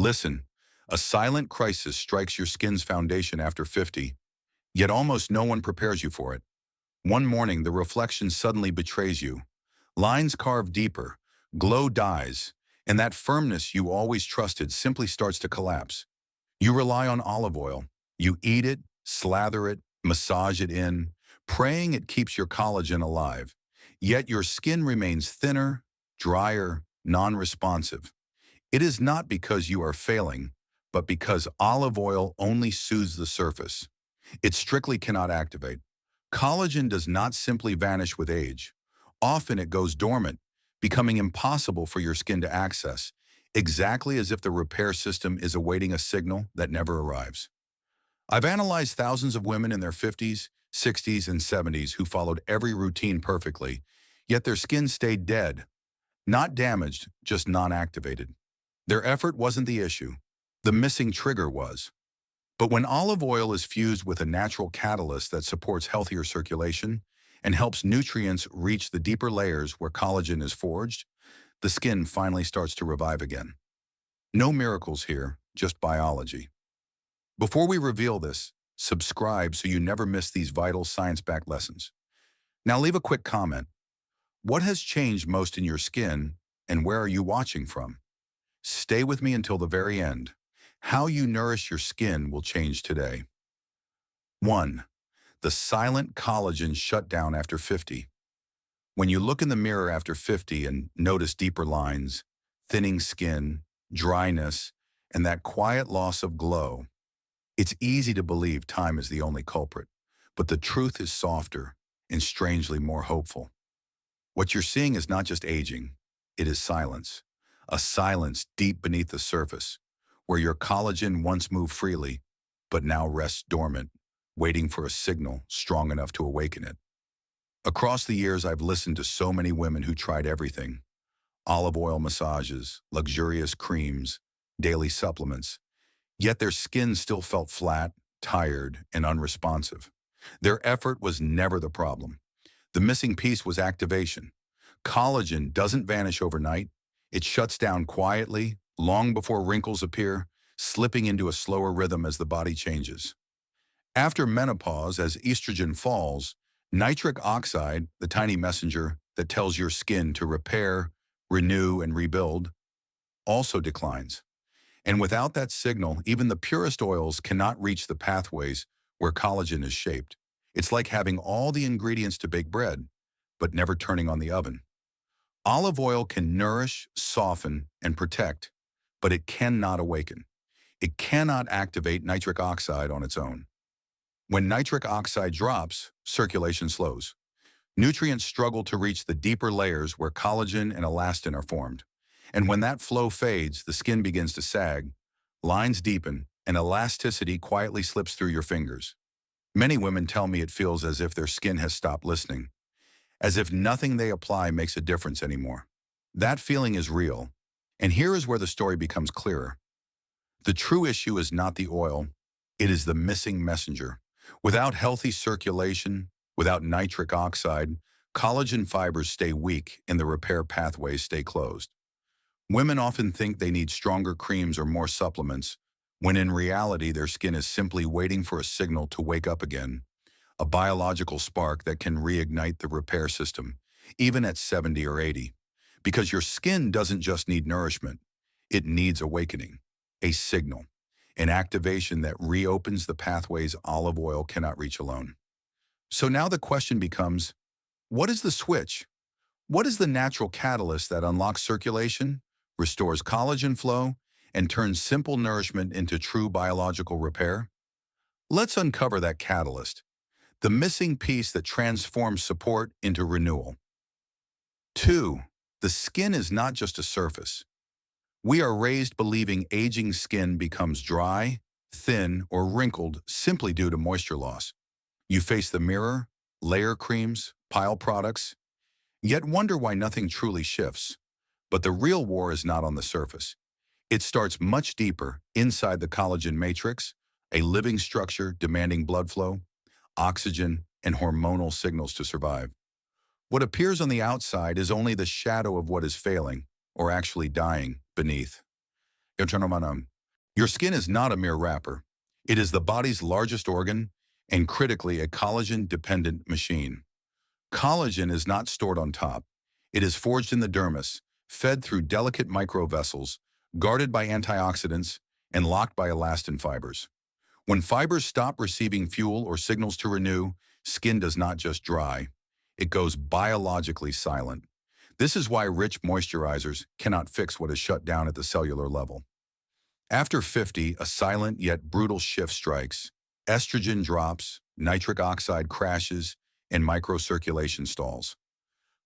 Listen, a silent crisis strikes your skin's foundation after 50, yet almost no one prepares you for it. One morning, the reflection suddenly betrays you. Lines carve deeper, glow dies, and that firmness you always trusted simply starts to collapse. You rely on olive oil. You eat it, slather it, massage it in, praying it keeps your collagen alive. Yet your skin remains thinner, drier, non-responsive. It is not because you are failing, but because olive oil only soothes the surface. It strictly cannot activate. Collagen does not simply vanish with age. Often it goes dormant, becoming impossible for your skin to access, exactly as if the repair system is awaiting a signal that never arrives. I've analyzed thousands of women in their 50s, 60s, and 70s who followed every routine perfectly, yet their skin stayed dead, not damaged, just non-activated. Their effort wasn't the issue. The missing trigger was. But when olive oil is fused with a natural catalyst that supports healthier circulation and helps nutrients reach the deeper layers where collagen is forged, the skin finally starts to revive again. No miracles here, just biology. Before we reveal this, subscribe so you never miss these vital science-backed lessons. Now leave a quick comment. What has changed most in your skin, and where are you watching from? Stay with me until the very end. How you nourish your skin will change today. 1. The silent collagen shutdown after 50. When you look in the mirror after 50 and notice deeper lines, thinning skin, dryness, and that quiet loss of glow, it's easy to believe time is the only culprit, but the truth is softer and strangely more hopeful. What you're seeing is not just aging, it is silence. A silence deep beneath the surface, where your collagen once moved freely, but now rests dormant, waiting for a signal strong enough to awaken it. Across the years, I've listened to so many women who tried everything: olive oil massages, luxurious creams, daily supplements, yet their skin still felt flat, tired, and unresponsive. Their effort was never the problem. The missing piece was activation. Collagen doesn't vanish overnight. It shuts down quietly, long before wrinkles appear, slipping into a slower rhythm as the body changes. After menopause, as estrogen falls, nitric oxide, the tiny messenger that tells your skin to repair, renew, and rebuild, also declines. And without that signal, even the purest oils cannot reach the pathways where collagen is shaped. It's like having all the ingredients to bake bread, but never turning on the oven. Olive oil can nourish, soften, and protect, but it cannot awaken. It cannot activate nitric oxide on its own. When nitric oxide drops, circulation slows. Nutrients struggle to reach the deeper layers where collagen and elastin are formed. And when that flow fades, the skin begins to sag, lines deepen, and elasticity quietly slips through your fingers. Many women tell me it feels as if their skin has stopped listening, as if nothing they apply makes a difference anymore. That feeling is real, and here is where the story becomes clearer. The true issue is not the oil, it is the missing messenger. Without healthy circulation, without nitric oxide, collagen fibers stay weak and the repair pathways stay closed. Women often think they need stronger creams or more supplements, when in reality their skin is simply waiting for a signal to wake up again, a biological spark that can reignite the repair system, even at 70 or 80. Because your skin doesn't just need nourishment, it needs awakening, a signal, an activation that reopens the pathways olive oil cannot reach alone. So now the question becomes, what is the switch? What is the natural catalyst that unlocks circulation, restores collagen flow, and turns simple nourishment into true biological repair? Let's uncover that catalyst, the missing piece that transforms support into renewal. 2. The skin is not just a surface. We are raised believing aging skin becomes dry, thin, or wrinkled simply due to moisture loss. You face the mirror, layer creams, pile products, yet wonder why nothing truly shifts. But the real war is not on the surface. It starts much deeper, inside the collagen matrix, a living structure demanding blood flow, oxygen, and hormonal signals to survive. What appears on the outside is only the shadow of what is failing, or actually dying, beneath. Your skin is not a mere wrapper. It is the body's largest organ and critically a collagen-dependent machine. Collagen is not stored on top. It is forged in the dermis, fed through delicate microvessels, guarded by antioxidants, and locked by elastin fibers. When fibers stop receiving fuel or signals to renew, skin does not just dry. It goes biologically silent. This is why rich moisturizers cannot fix what is shut down at the cellular level. After 50, a silent yet brutal shift strikes. Estrogen drops, nitric oxide crashes, and microcirculation stalls.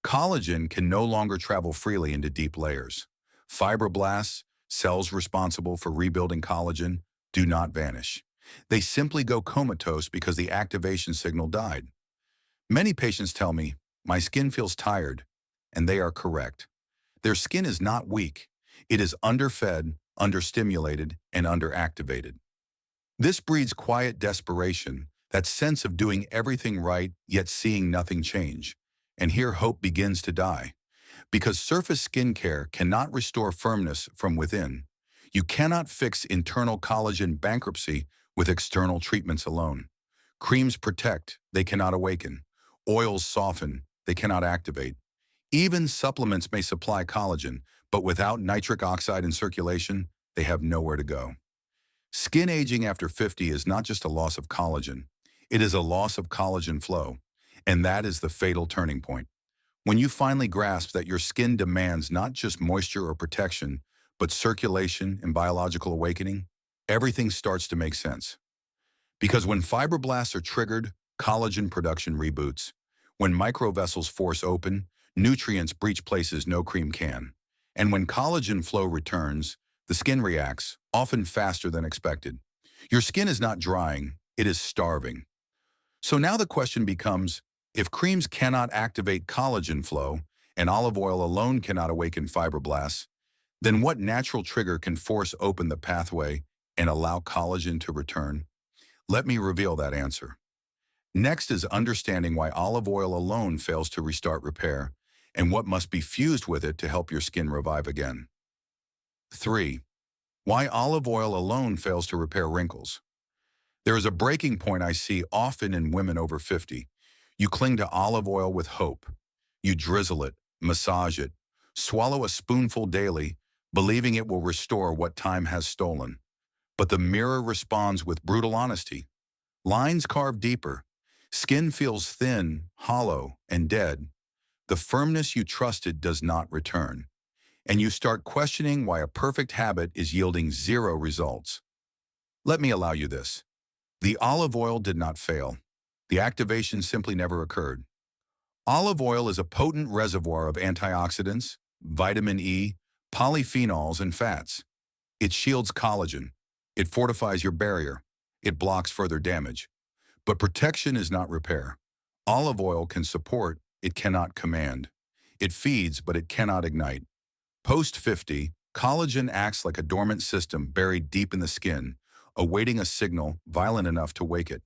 Collagen can no longer travel freely into deep layers. Fibroblasts, cells responsible for rebuilding collagen, do not vanish. They simply go comatose because the activation signal died. Many patients tell me, my skin feels tired, and they are correct. Their skin is not weak. It is underfed, understimulated, and underactivated. This breeds quiet desperation, that sense of doing everything right yet seeing nothing change. And here hope begins to die. Because surface skincare cannot restore firmness from within. You cannot fix internal collagen bankruptcy with external treatments alone. Creams protect, they cannot awaken. Oils soften, they cannot activate. Even supplements may supply collagen, but without nitric oxide in circulation, they have nowhere to go. Skin aging after 50 is not just a loss of collagen. It is a loss of collagen flow, and that is the fatal turning point. When you finally grasp that your skin demands not just moisture or protection, but circulation and biological awakening, everything starts to make sense. Because when fibroblasts are triggered, collagen production reboots. When microvessels force open, nutrients breach places no cream can. And when collagen flow returns, the skin reacts, often faster than expected. Your skin is not drying, it is starving. So now the question becomes, if creams cannot activate collagen flow, and olive oil alone cannot awaken fibroblasts, then what natural trigger can force open the pathway and allow collagen to return? Let me reveal that answer. Next is understanding why olive oil alone fails to restart repair, and what must be fused with it to help your skin revive again. 3. Why olive oil alone fails to repair wrinkles. There is a breaking point I see often in women over 50. You cling to olive oil with hope. You drizzle it, massage it, swallow a spoonful daily, believing it will restore what time has stolen. But the mirror responds with brutal honesty. Lines carve deeper. Skin feels thin, hollow, and dead. The firmness you trusted does not return. And you start questioning why a perfect habit is yielding zero results. Let me allow you this. The olive oil did not fail. The activation simply never occurred. Olive oil is a potent reservoir of antioxidants, vitamin E, polyphenols, and fats. It shields collagen. It fortifies your barrier. It blocks further damage. But protection is not repair. Olive oil can support, it cannot command. It feeds, but it cannot ignite. Post-50, collagen acts like a dormant system buried deep in the skin, awaiting a signal violent enough to wake it.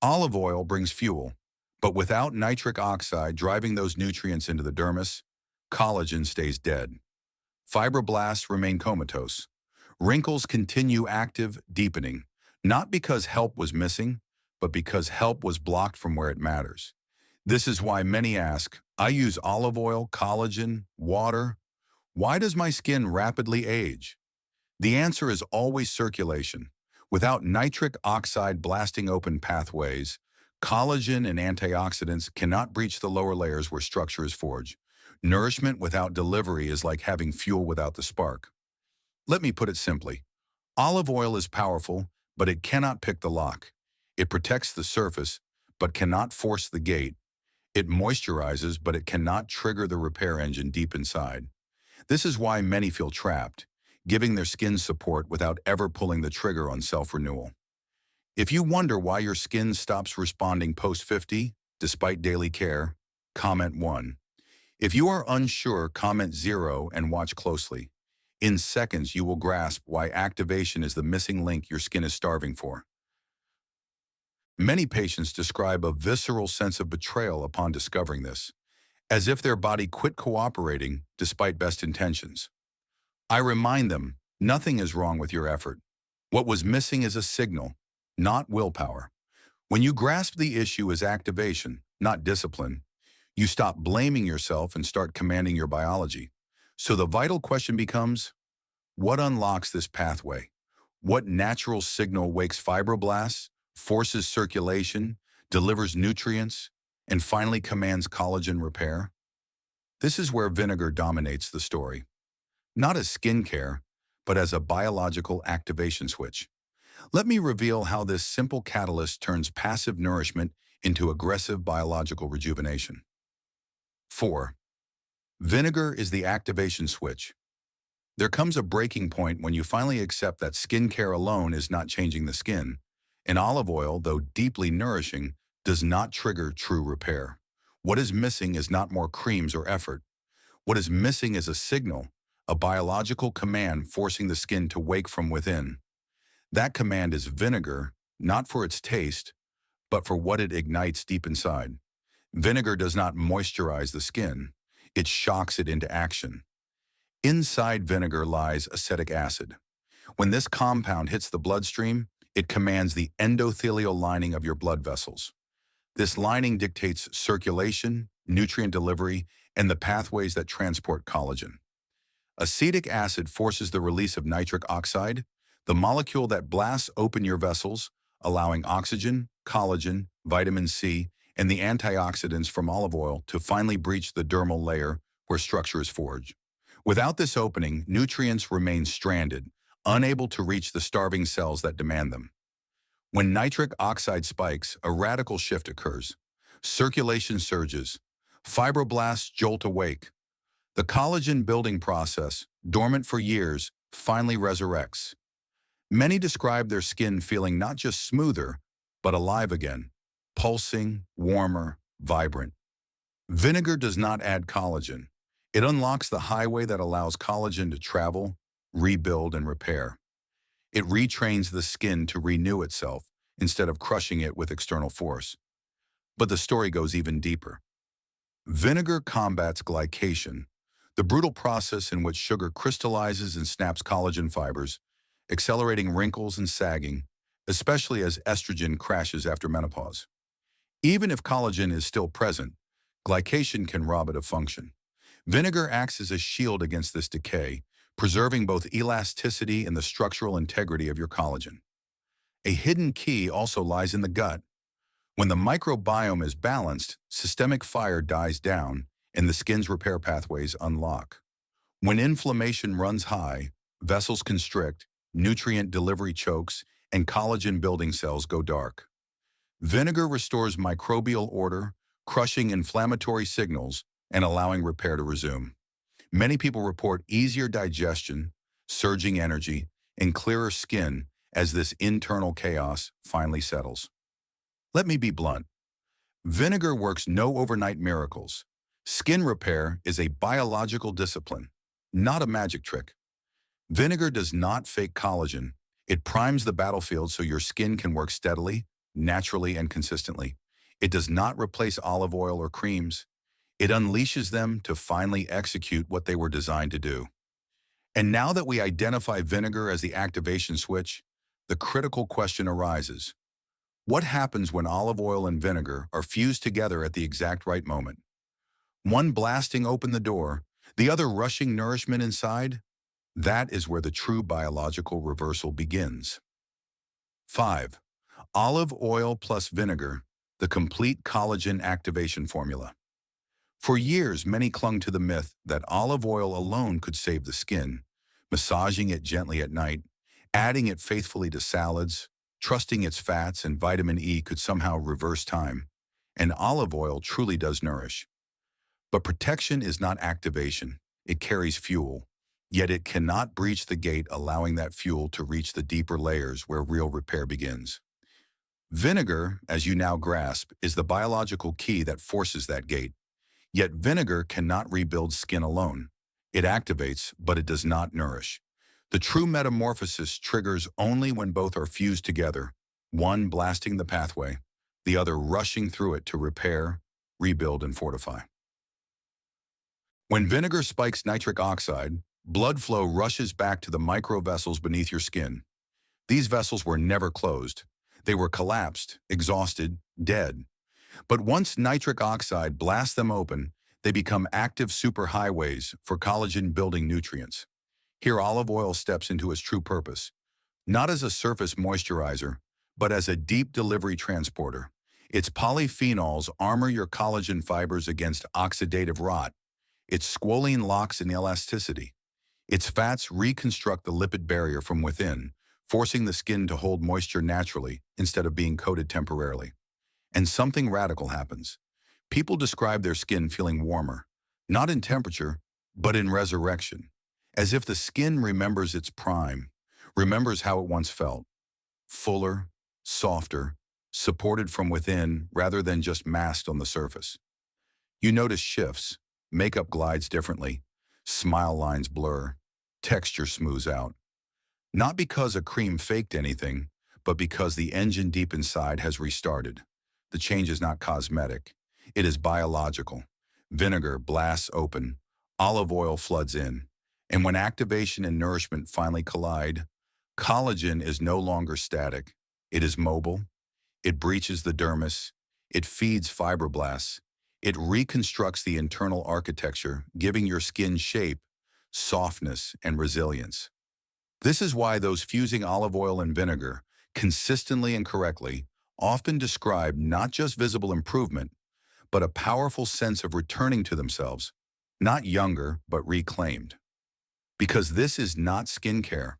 Olive oil brings fuel, but without nitric oxide driving those nutrients into the dermis, collagen stays dead. Fibroblasts remain comatose. Wrinkles continue active, deepening, not because help was missing, but because help was blocked from where it matters. This is why many ask, I use olive oil, collagen, water. Why does my skin rapidly age? The answer is always circulation. Without nitric oxide blasting open pathways, collagen and antioxidants cannot breach the lower layers where structure is forged. Nourishment without delivery is like having fuel without the spark. Let me put it simply. Olive oil is powerful, but it cannot pick the lock. It protects the surface, but cannot force the gate. It moisturizes, but it cannot trigger the repair engine deep inside. This is why many feel trapped, giving their skin support without ever pulling the trigger on self-renewal. If you wonder why your skin stops responding post-50, despite daily care, comment 1. If you are unsure, comment 0 and watch closely. In seconds, you will grasp why activation is the missing link your skin is starving for. Many patients describe a visceral sense of betrayal upon discovering this, as if their body quit cooperating despite best intentions. I remind them, nothing is wrong with your effort. What was missing is a signal, not willpower. When you grasp the issue as activation, not discipline, you stop blaming yourself and start commanding your biology. So the vital question becomes, what unlocks this pathway? What natural signal wakes fibroblasts, forces circulation, delivers nutrients, and finally commands collagen repair? This is where vinegar dominates the story. Not as skincare, but as a biological activation switch. Let me reveal how this simple catalyst turns passive nourishment into aggressive biological rejuvenation. 4. Vinegar is the activation switch. There comes a breaking point when you finally accept that skincare alone is not changing the skin, and olive oil, though deeply nourishing, does not trigger true repair. What is missing is not more creams or effort. What is missing is a signal, a biological command forcing the skin to wake from within. That command is vinegar, not for its taste, but for what it ignites deep inside. Vinegar does not moisturize the skin, it shocks it into action. Inside vinegar lies acetic acid. When this compound hits the bloodstream, it commands the endothelial lining of your blood vessels. This lining dictates circulation, nutrient delivery, and the pathways that transport collagen. Acetic acid forces the release of nitric oxide, the molecule that blasts open your vessels, allowing oxygen, collagen, vitamin C, and the antioxidants from olive oil to finally breach the dermal layer where structure is forged. Without this opening, nutrients remain stranded, unable to reach the starving cells that demand them. When nitric oxide spikes, a radical shift occurs. Circulation surges. Fibroblasts jolt awake. The collagen building process, dormant for years, finally resurrects. Many describe their skin feeling not just smoother, but alive again, pulsing, warmer, vibrant. Vinegar does not add collagen. It unlocks the highway that allows collagen to travel, rebuild, and repair. It retrains the skin to renew itself instead of crushing it with external force. But the story goes even deeper. Vinegar combats glycation, the brutal process in which sugar crystallizes and snaps collagen fibers, accelerating wrinkles and sagging, especially as estrogen crashes after menopause. Even if collagen is still present, glycation can rob it of function. Vinegar acts as a shield against this decay, preserving both elasticity and the structural integrity of your collagen. A hidden key also lies in the gut. When the microbiome is balanced, systemic fire dies down and the skin's repair pathways unlock. When inflammation runs high, vessels constrict, nutrient delivery chokes, and collagen-building cells go dark. Vinegar restores microbial order, crushing inflammatory signals and allowing repair to resume. Many people report easier digestion, surging energy, and clearer skin as this internal chaos finally settles. Let me be blunt. Vinegar works no overnight miracles. Skin repair is a biological discipline, not a magic trick. Vinegar does not fake collagen. It primes the battlefield so your skin can work steadily, naturally, and consistently. It does not replace olive oil or creams. It unleashes them to finally execute what they were designed to do. And now that we identify vinegar as the activation switch, the critical question arises. What happens when olive oil and vinegar are fused together at the exact right moment? One blasting open the door, the other rushing nourishment inside? That is where the true biological reversal begins. 5. Olive oil plus vinegar, the complete collagen activation formula. For years, many clung to the myth that olive oil alone could save the skin, massaging it gently at night, adding it faithfully to salads, trusting its fats and vitamin E could somehow reverse time. And olive oil truly does nourish. But protection is not activation. It carries fuel. Yet it cannot breach the gate, allowing that fuel to reach the deeper layers where real repair begins. Vinegar, as you now grasp, is the biological key that forces that gate. Yet vinegar cannot rebuild skin alone. It activates, but it does not nourish. The true metamorphosis triggers only when both are fused together, one blasting the pathway, the other rushing through it to repair, rebuild, and fortify. When vinegar spikes nitric oxide, blood flow rushes back to the microvessels beneath your skin. These vessels were never closed. They were collapsed, exhausted, dead. But once nitric oxide blasts them open, they become active superhighways for collagen-building nutrients. Here olive oil steps into its true purpose, not as a surface moisturizer, but as a deep delivery transporter. Its polyphenols armor your collagen fibers against oxidative rot. Its squalene locks in elasticity. Its fats reconstruct the lipid barrier from within, forcing the skin to hold moisture naturally instead of being coated temporarily. And something radical happens. People describe their skin feeling warmer, not in temperature, but in resurrection, as if the skin remembers its prime, remembers how it once felt, fuller, softer, supported from within rather than just masked on the surface. You notice shifts, makeup glides differently, smile lines blur, texture smooths out. Not because a cream faked anything, but because the engine deep inside has restarted. The change is not cosmetic. It is biological. Vinegar blasts open, olive oil floods in, and when activation and nourishment finally collide, collagen is no longer static. It is mobile. It breaches the dermis. It feeds fibroblasts. It reconstructs the internal architecture, giving your skin shape, softness, and resilience. This is why those fusing olive oil and vinegar, consistently and correctly, often describe not just visible improvement, but a powerful sense of returning to themselves, not younger, but reclaimed. Because this is not skincare.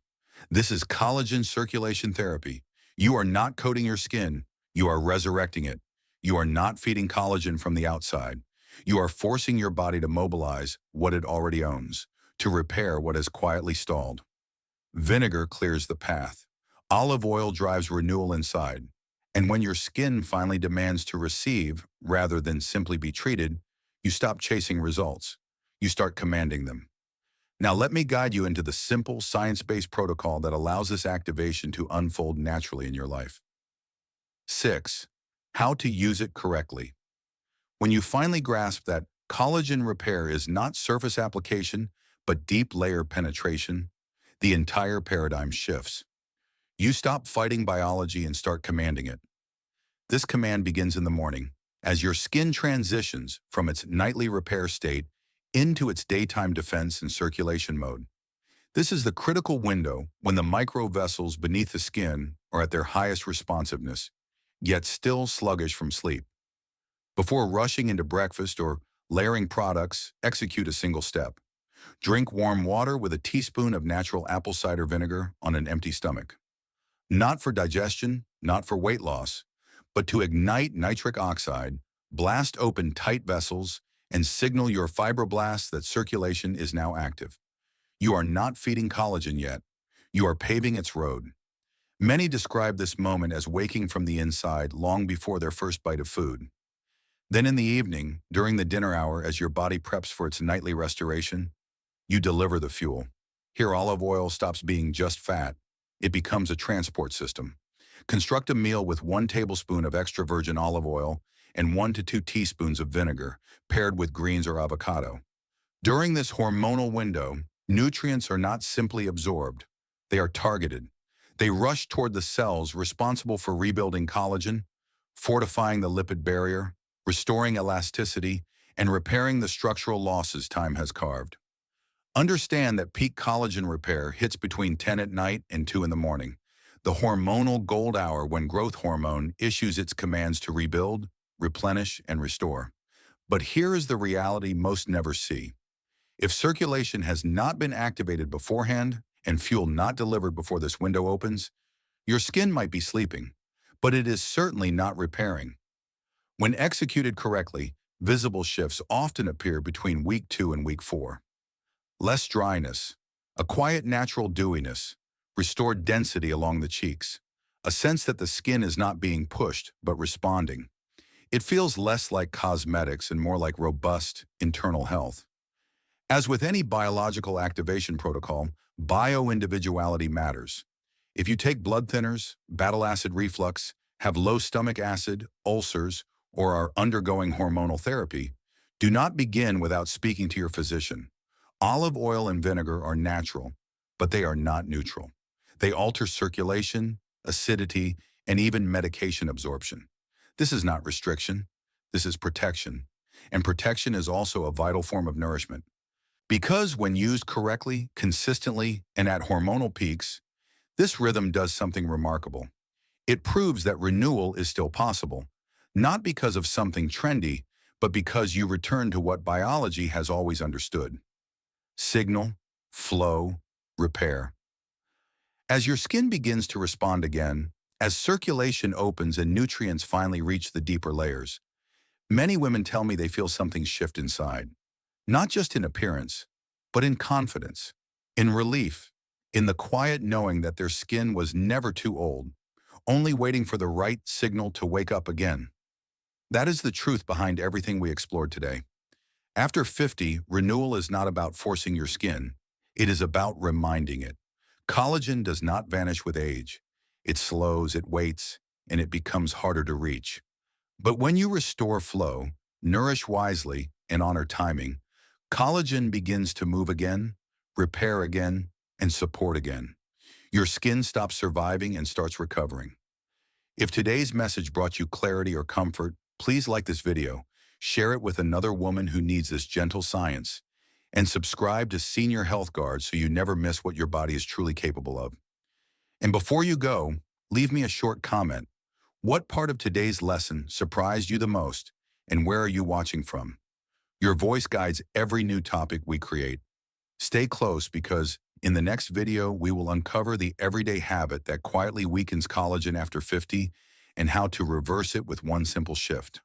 This is collagen circulation therapy. You are not coating your skin. You are resurrecting it. You are not feeding collagen from the outside. You are forcing your body to mobilize what it already owns, to repair what has quietly stalled. Vinegar clears the path. Olive oil drives renewal inside. And when your skin finally demands to receive rather than simply be treated, you stop chasing results. You start commanding them. Now let me guide you into the simple science-based protocol that allows this activation to unfold naturally in your life. 6. How to use it correctly. When you finally grasp that collagen repair is not surface application, but deep layer penetration, the entire paradigm shifts. You stop fighting biology and start commanding it. This command begins in the morning, as your skin transitions from its nightly repair state into its daytime defense and circulation mode. This is the critical window when the microvessels beneath the skin are at their highest responsiveness, yet still sluggish from sleep. Before rushing into breakfast or layering products, execute a single step. Drink warm water with a teaspoon of natural apple cider vinegar on an empty stomach. Not for digestion, not for weight loss, but to ignite nitric oxide, blast open tight vessels, and signal your fibroblasts that circulation is now active. You are not feeding collagen yet. You are paving its road. Many describe this moment as waking from the inside long before their first bite of food. Then in the evening, during the dinner hour as your body preps for its nightly restoration, you deliver the fuel. Here olive oil stops being just fat. It becomes a transport system. Construct a meal with 1 tablespoon of extra virgin olive oil and 1 to 2 teaspoons of vinegar, paired with greens or avocado. During this hormonal window, nutrients are not simply absorbed. They are targeted. They rush toward the cells responsible for rebuilding collagen, fortifying the lipid barrier, restoring elasticity, and repairing the structural losses time has carved. Understand that peak collagen repair hits between 10 at night and 2 in the morning, the hormonal gold hour when growth hormone issues its commands to rebuild, replenish, and restore. But here is the reality most never see. If circulation has not been activated beforehand and fuel not delivered before this window opens, your skin might be sleeping, but it is certainly not repairing. When executed correctly, visible shifts often appear between week 2 and week 4. Less dryness, a quiet natural dewiness, restored density along the cheeks, a sense that the skin is not being pushed but responding. It feels less like cosmetics and more like robust internal health. As with any biological activation protocol, bioindividuality matters. If you take blood thinners, battle acid reflux, have low stomach acid, ulcers, or are undergoing hormonal therapy, do not begin without speaking to your physician. Olive oil and vinegar are natural, but they are not neutral. They alter circulation, acidity, and even medication absorption. This is not restriction. This is protection. And protection is also a vital form of nourishment. Because when used correctly, consistently, and at hormonal peaks, this rhythm does something remarkable. It proves that renewal is still possible, not because of something trendy, but because you return to what biology has always understood. Signal, flow, repair. As your skin begins to respond again, as circulation opens and nutrients finally reach the deeper layers, many women tell me they feel something shift inside. Not just in appearance, but in confidence, in relief, in the quiet knowing that their skin was never too old, only waiting for the right signal to wake up again. That is the truth behind everything we explored today. After 50, renewal is not about forcing your skin. It is about reminding it. Collagen does not vanish with age. It slows, it waits, and it becomes harder to reach. But when you restore flow, nourish wisely, and honor timing, collagen begins to move again, repair again, and support again. Your skin stops surviving and starts recovering. If today's message brought you clarity or comfort, please like this video, share it with another woman who needs this gentle science, and subscribe to Senior Health Guard so you never miss what your body is truly capable of. And before you go, leave me a short comment. What part of today's lesson surprised you the most, and where are you watching from? Your voice guides every new topic we create. Stay close because in the next video, we will uncover the everyday habit that quietly weakens collagen after 50 and how to reverse it with one simple shift.